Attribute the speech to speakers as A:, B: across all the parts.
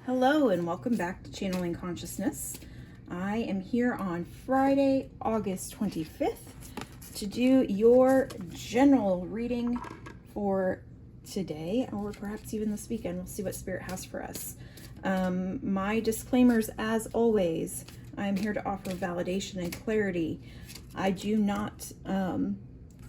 A: Hello and welcome back to Channeling Consciousness. I am here on Friday, August 25th to do your general reading for today, or perhaps even this weekend. We'll see what Spirit has for us. My disclaimers, as always, I'm here to offer validation and clarity. I do not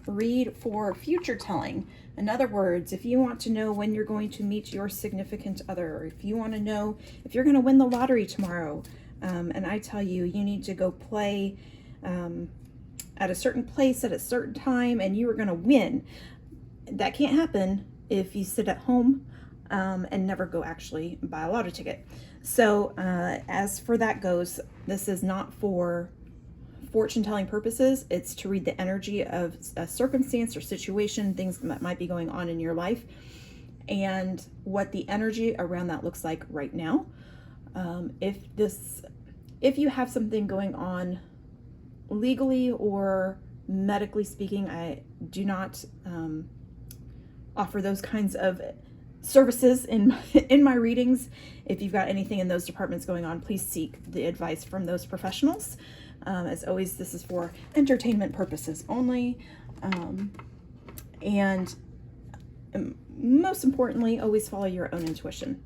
A: read for future telling. In other words, if you want to know when you're going to meet your significant other, or if you want to know if you're going to win the lottery tomorrow, and I tell you, you need to go play at a certain place at a certain time and you are going to win, that can't happen if you sit at home and never go actually buy a lottery ticket. So as for that goes, this is not for fortune telling purposes. It's to read the energy of a circumstance or situation, things that might be going on in your life, and what the energy around that looks like right now. If you have something going on legally or medically speaking, I do not offer those kinds of services in my readings. If you've got anything in those departments going on, please seek the advice from those professionals. As always, this is for entertainment purposes only. And most importantly, always follow your own intuition.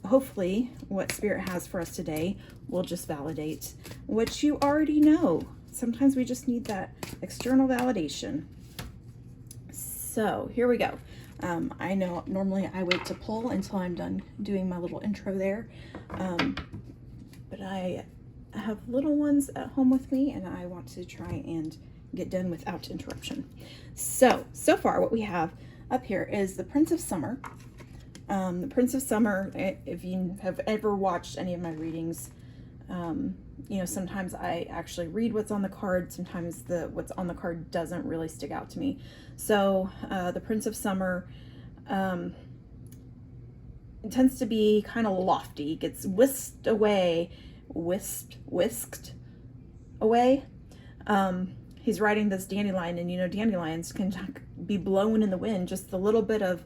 A: Hopefully, what Spirit has for us today will just validate what you already know. Sometimes we just need that external validation. So here we go. I know normally I wait to pull until I'm done doing my little intro there. But I have little ones at home with me and I want to try and get done without interruption. So far what we have up here is the Prince of Summer. The Prince of Summer, if you have ever watched any of my readings, you know, sometimes I actually read what's on the card. Sometimes what's on the card doesn't really stick out to me. So the Prince of Summer it tends to be kind of lofty, gets whisked away. He's riding this dandelion, and you know dandelions can be blown in the wind. Just a little bit of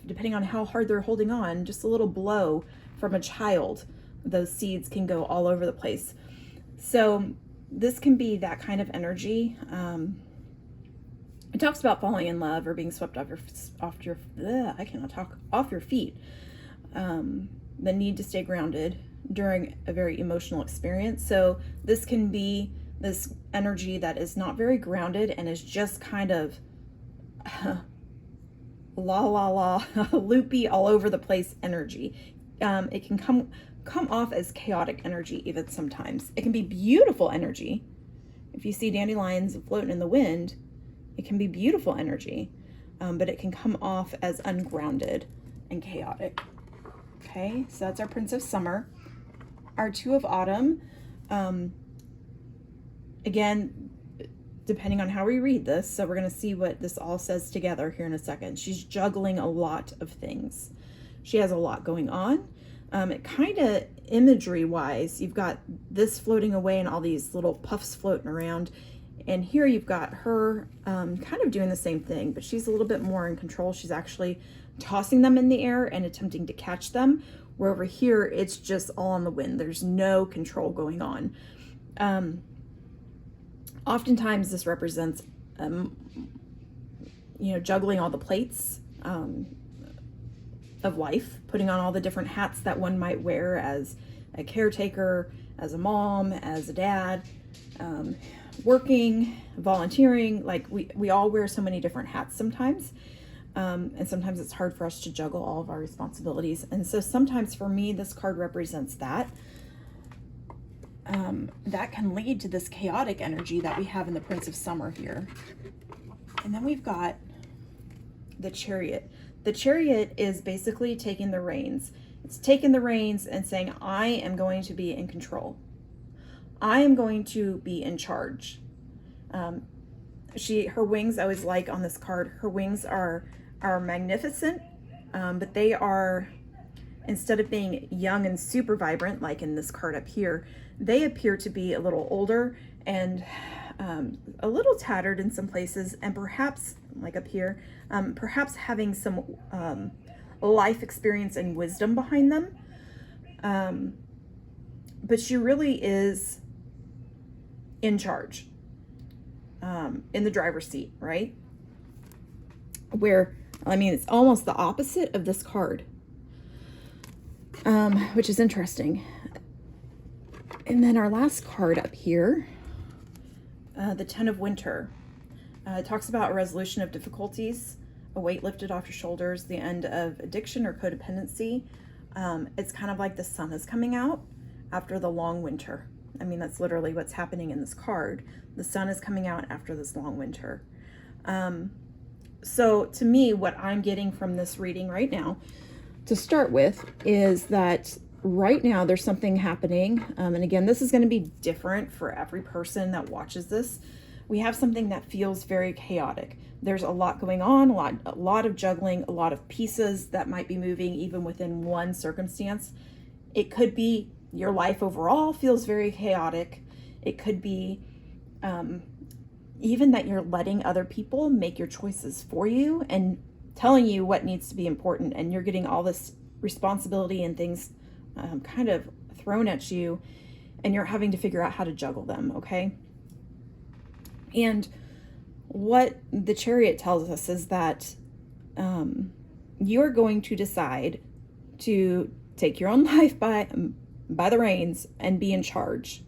A: depending on how hard they're holding on, just a little blow from a child, those seeds can go all over the place. So this can be that kind of energy. It talks about falling in love or being swept off your feet. The need to stay grounded during a very emotional experience. So this can be this energy that is not very grounded and is just kind of loopy, all over the place energy. It can come off as chaotic energy even sometimes. It can be beautiful energy. If you see dandelions floating in the wind, it can be beautiful energy, but it can come off as ungrounded and chaotic. Okay, so that's our Prince of Summer. Our Two of Autumn, again, depending on how we read this, so we're going to see what this all says together here in a second. She's juggling a lot of things. She has a lot going on. It kind of, imagery-wise, you've got this floating away and all these little puffs floating around. And here you've got her kind of doing the same thing, but she's a little bit more in control. She's actually tossing them in the air and attempting to catch them, where over here it's just all on the wind. There's no control going on. Oftentimes this represents juggling all the plates of life, putting on all the different hats that one might wear as a caretaker, as a mom, as a dad, working, volunteering. Like we all wear so many different hats sometimes. And sometimes it's hard for us to juggle all of our responsibilities. And so sometimes for me, this card represents that. That can lead to this chaotic energy that we have in the Prince of Summer here. And then we've got the Chariot. The Chariot is basically taking the reins. It's taking the reins and saying, I am going to be in control. I am going to be in charge. Her wings, I always like on this card, her wings are magnificent, but they are, instead of being young and super vibrant, like in this card up here, they appear to be a little older and a little tattered in some places, and perhaps, like up here, perhaps having some life experience and wisdom behind them. But she really is in charge, in the driver's seat, right? Where, I mean, it's almost the opposite of this card, which is interesting. And then our last card up here, the 10 of Winter. It talks about a resolution of difficulties, a weight lifted off your shoulders, the end of addiction or codependency. It's kind of like the sun is coming out after the long winter. I mean, that's literally what's happening in this card. The sun is coming out after this long winter. So to me, what I'm getting from this reading right now, to start with, is that right now there's something happening. And again, this is going to be different for every person that watches this. We have something that feels very chaotic. There's a lot going on, a lot of juggling, a lot of pieces that might be moving even within one circumstance. It could be your life overall feels very chaotic. It could be even that you're letting other people make your choices for you and telling you what needs to be important, and you're getting all this responsibility and things kind of thrown at you, and you're having to figure out how to juggle them, okay? And what the Chariot tells us is that you're going to decide to take your own life by the reins and be in charge.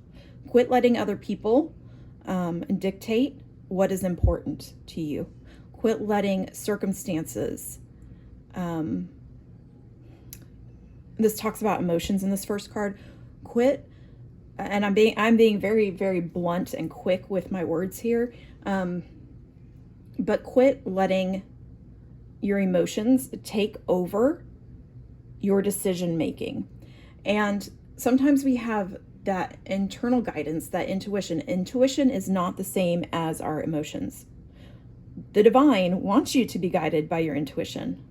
A: Quit letting other people dictate what is important to you. Quit letting circumstances. This talks about emotions in this first card. Quit, and I'm being very, very blunt and quick with my words here. But quit letting your emotions take over your decision making. And sometimes we have that internal guidance, that intuition. Intuition is not the same as our emotions. The divine wants you to be guided by your intuition.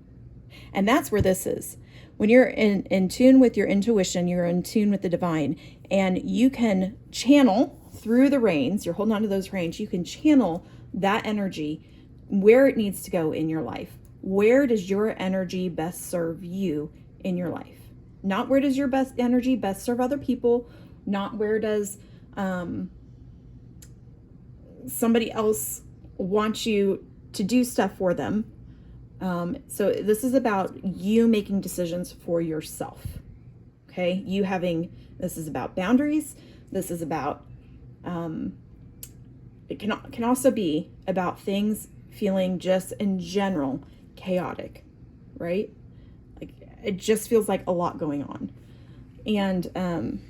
A: And that's where this is. When you're in tune with your intuition, you're in tune with the divine, and you can channel through the reins, you're holding on to those reins, you can channel that energy where it needs to go in your life. Where does your energy best serve you in your life? Not where does your best energy best serve other people, not where does somebody else want you to do stuff for them. So this is about you making decisions for yourself. Okay, this is about boundaries. This is about, it can also be about things feeling just in general chaotic, right? Like it just feels like a lot going on. And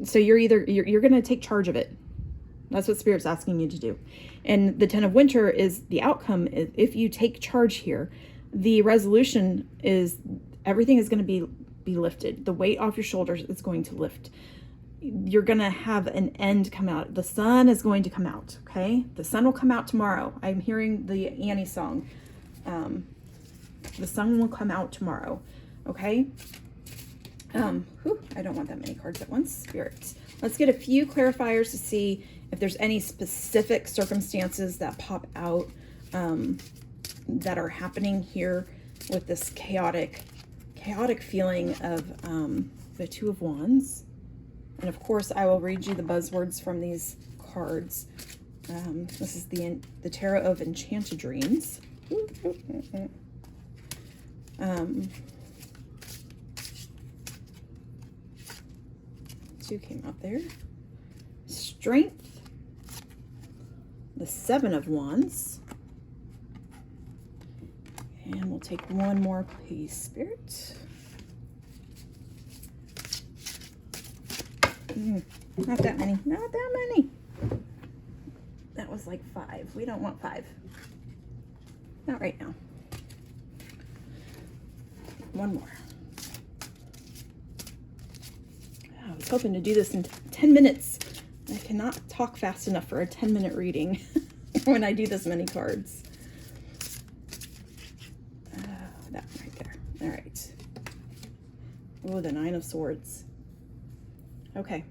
A: so you're going to take charge of it. That's what Spirit's asking you to do. And the 10 of Winter is the outcome. If you take charge here, the resolution is everything is going to be lifted. The weight off your shoulders is going to lift. You're going to have an end come out. The sun is going to come out, okay? The sun will come out tomorrow. I'm hearing the Annie song. The sun will come out tomorrow, okay? I don't want that many cards at once. Spirit. Let's get a few clarifiers to see if there's any specific circumstances that pop out that are happening here with this chaotic feeling of the Two of Wands. And of course, I will read you the buzzwords from these cards. This is the Tarot of Enchanted Dreams. Two came out there. Strength. The Seven of Wands. And we'll take one more, please, Spirit. Not that many. Not that many. That was like 5. We don't want 5. Not right now. One more. I was hoping to do this in 10 minutes. I cannot talk fast enough for a 10-minute reading when I do this many cards. That right there. All right. Oh, the Nine of Swords. Okay.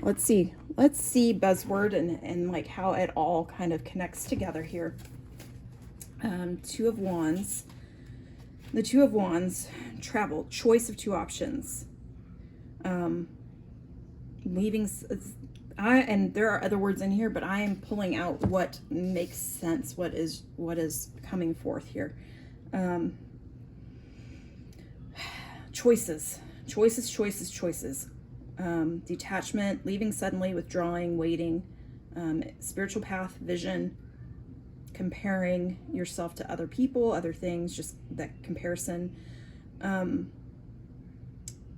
A: Let's see buzzword and like how it all kind of connects together here. Two of Wands. The Two of Wands, travel, choice of two options. Leaving, and there are other words in here, but I am pulling out what makes sense, what is coming forth here. Choices. Detachment, leaving suddenly, withdrawing, waiting, spiritual path, vision, comparing yourself to other people, other things, just that comparison.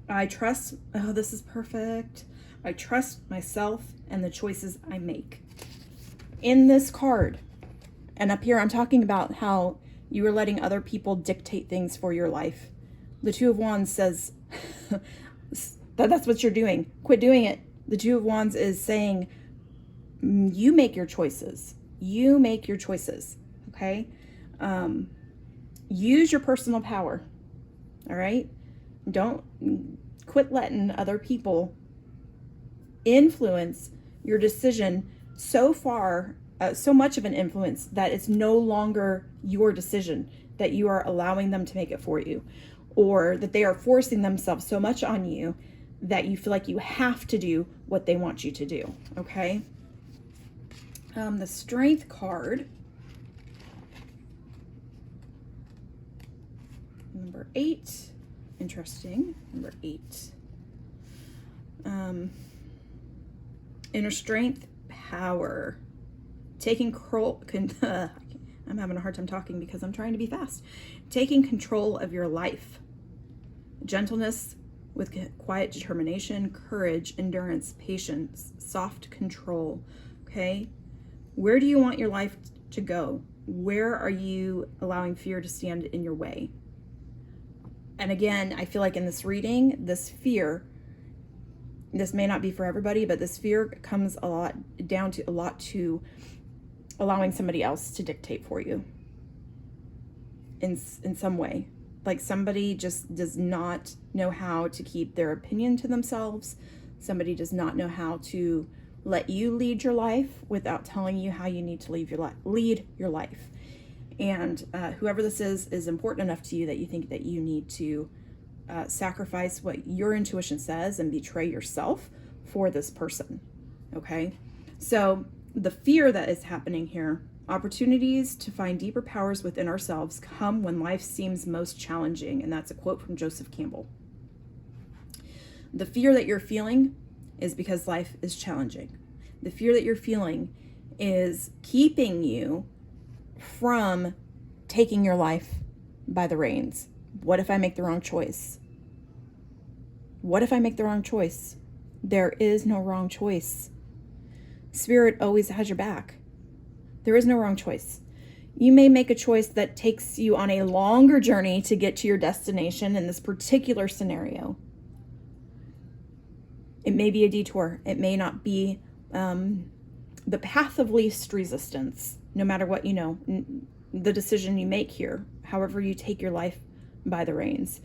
A: I trust, oh, this is perfect. I trust myself and the choices I make. In this card, and up here, I'm talking about how you are letting other people dictate things for your life. The Two of Wands says that's what you're doing. Quit doing it. The Two of Wands is saying, you make your choices. You make your choices, okay? Use your personal power, all right? Don't quit letting other people influence your decision so far, so much of an influence that it's no longer your decision, that you are allowing them to make it for you, or that they are forcing themselves so much on you that you feel like you have to do what they want you to do, okay? The Strength card, number 8, interesting, number 8. Inner strength, power, taking control, I'm having a hard time talking because I'm trying to be fast. Taking control of your life, gentleness with quiet determination, courage, endurance, patience, soft control, okay? Where do you want your life to go? Where are you allowing fear to stand in your way? And again, I feel like in this reading, this fear, this may not be for everybody, but this fear comes down to allowing somebody else to dictate for you in some way. Like somebody just does not know how to keep their opinion to themselves. Somebody does not know how to let you lead your life without telling you how you need to lead your life. And whoever this is important enough to you that you think that you need to sacrifice what your intuition says and betray yourself for this person, okay? So the fear that is happening here, opportunities to find deeper powers within ourselves come when life seems most challenging, and that's a quote from Joseph Campbell. The fear that you're feeling is because life is challenging. The fear that you're feeling is keeping you from taking your life by the reins. What if I make the wrong choice? What if I make the wrong choice? There is no wrong choice. Spirit always has your back. There is no wrong choice. You may make a choice that takes you on a longer journey to get to your destination in this particular scenario. It may be a detour. It may not be the path of least resistance, no matter what, the decision you make here, however you take your life by the reins.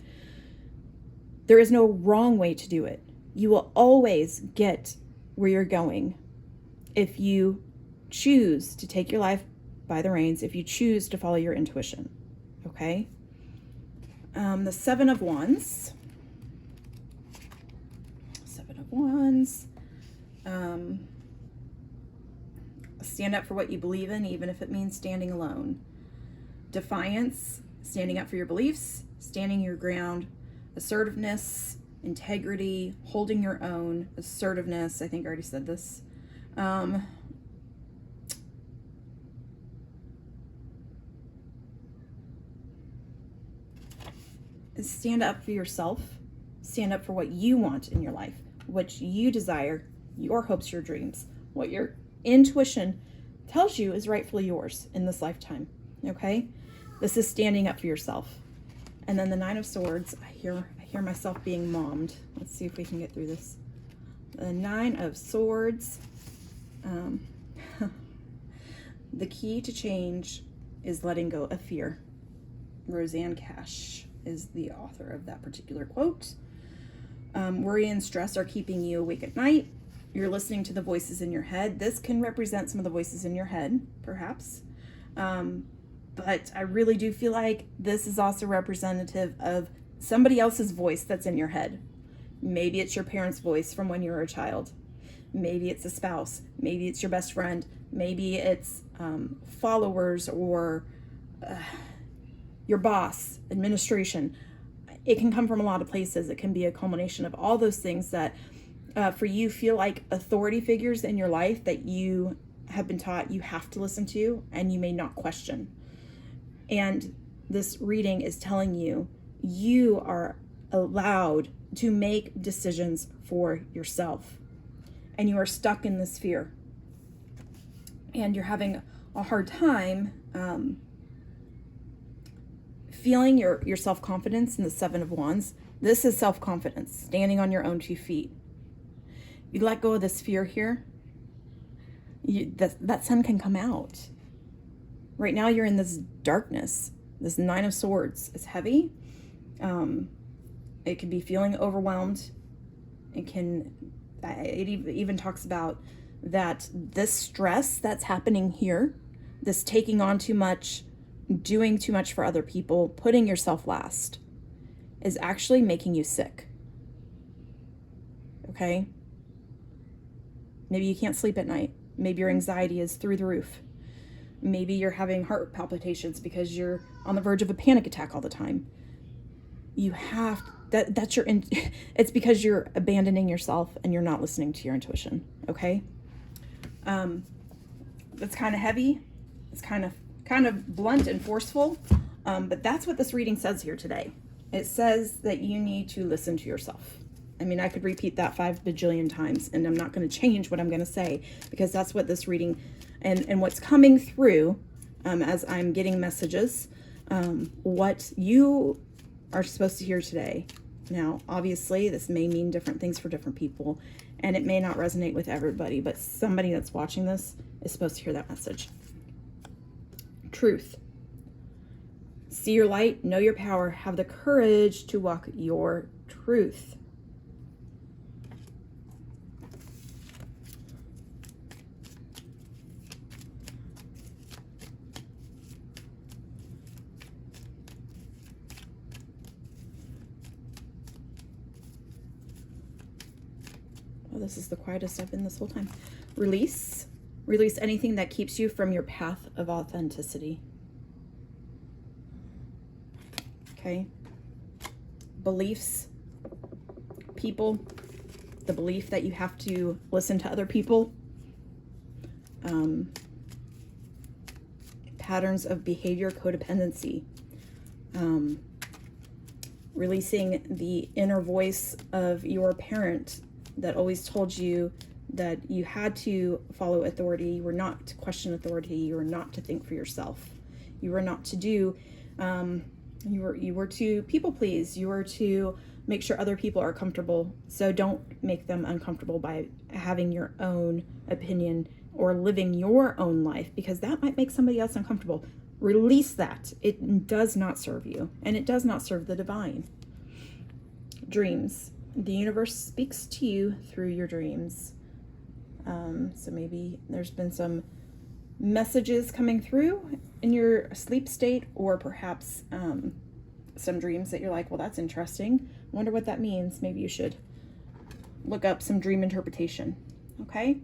A: There is no wrong way to do it. You will always get where you're going if you choose to take your life by the reins, if you choose to follow your intuition, okay? The Seven of Wands. Stand up for what you believe in, even if it means standing alone. Defiance, standing up for your beliefs, standing your ground. Assertiveness, integrity, holding your own. Assertiveness, I think I already said this. Stand up for yourself. Stand up for what you want in your life, what you desire, your hopes, your dreams, what your intuition tells you is rightfully yours in this lifetime, okay? This is standing up for yourself. And then the Nine of Swords, I hear myself being mommed. Let's see if we can get through this. The Nine of Swords. The key to change is letting go of fear. Roseanne Cash is the author of that particular quote. Worry and stress are keeping you awake at night. You're listening to the voices in your head. This can represent some of the voices in your head, perhaps. but I really do feel like this is also representative of somebody else's voice that's in your head. Maybe it's your parents' voice from when you were a child. Maybe it's a spouse. Maybe it's your best friend. Maybe it's followers or your boss, administration. It can come from a lot of places. It can be a culmination of all those things that for you feel like authority figures in your life that you have been taught you have to listen to and you may not question. And this reading is telling you you are allowed to make decisions for yourself. And you are stuck in this fear. And you're having a hard time feeling your self-confidence in the Seven of Wands. This is self-confidence, standing on your own 2 feet. You let go of this fear here, that sun can come out. Right now you're in this darkness, this Nine of Swords. It's heavy. It can be feeling overwhelmed. It even talks about that this stress that's happening here, this taking on too much, doing too much for other people, putting yourself last, is actually making you sick. Okay? Maybe you can't sleep at night. Maybe your anxiety is through the roof. Maybe you're having heart palpitations because you're on the verge of a panic attack all the time. You have it's because you're abandoning yourself and you're not listening to your intuition. Okay? That's kind of heavy. It's kind of blunt and forceful. But that's what this reading says here today. It says that you need to listen to yourself. I mean, I could repeat that 5 bajillion times and I'm not going to change what I'm going to say, because that's what this reading and what's coming through as I'm getting messages, what you are supposed to hear today. Now, obviously, this may mean different things for different people, and it may not resonate with everybody, but somebody that's watching this is supposed to hear that message. Truth. See your light, know your power, have the courage to walk your truth. Oh, this is the quietest I've been this whole time. Release. Release anything that keeps you from your path of authenticity. Okay? Beliefs. People. The belief that you have to listen to other people. Patterns of behavior, codependency. Releasing the inner voice of your parent that always told you that you had to follow authority, you were not to question authority, you were not to think for yourself, you were not to do, you were to people please, you were to make sure other people are comfortable. So don't make them uncomfortable by having your own opinion or living your own life, because that might make somebody else uncomfortable. Release that. It does not serve you, and it does not serve the divine. Dreams. The universe speaks to you through your dreams. So maybe there's been some messages coming through in your sleep state, or perhaps some dreams that you're like, well, that's interesting. Wonder what that means. Maybe you should look up some dream interpretation. Okay?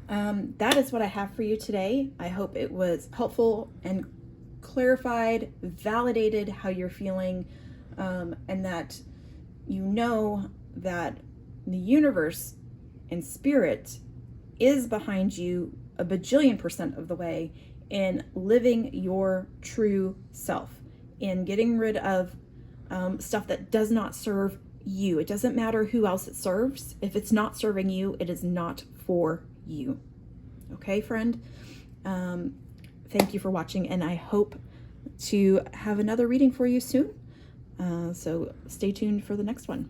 A: That is what I have for you today. I hope it was helpful and clarified, validated how you're feeling, and that you know that the universe and spirit is behind you a bajillion% of the way in living your true self, in getting rid of stuff that does not serve you. It doesn't matter who else it serves. If it's not serving you, it is not for you. Okay, friend? Thank you for watching, and I hope to have another reading for you soon. So stay tuned for the next one.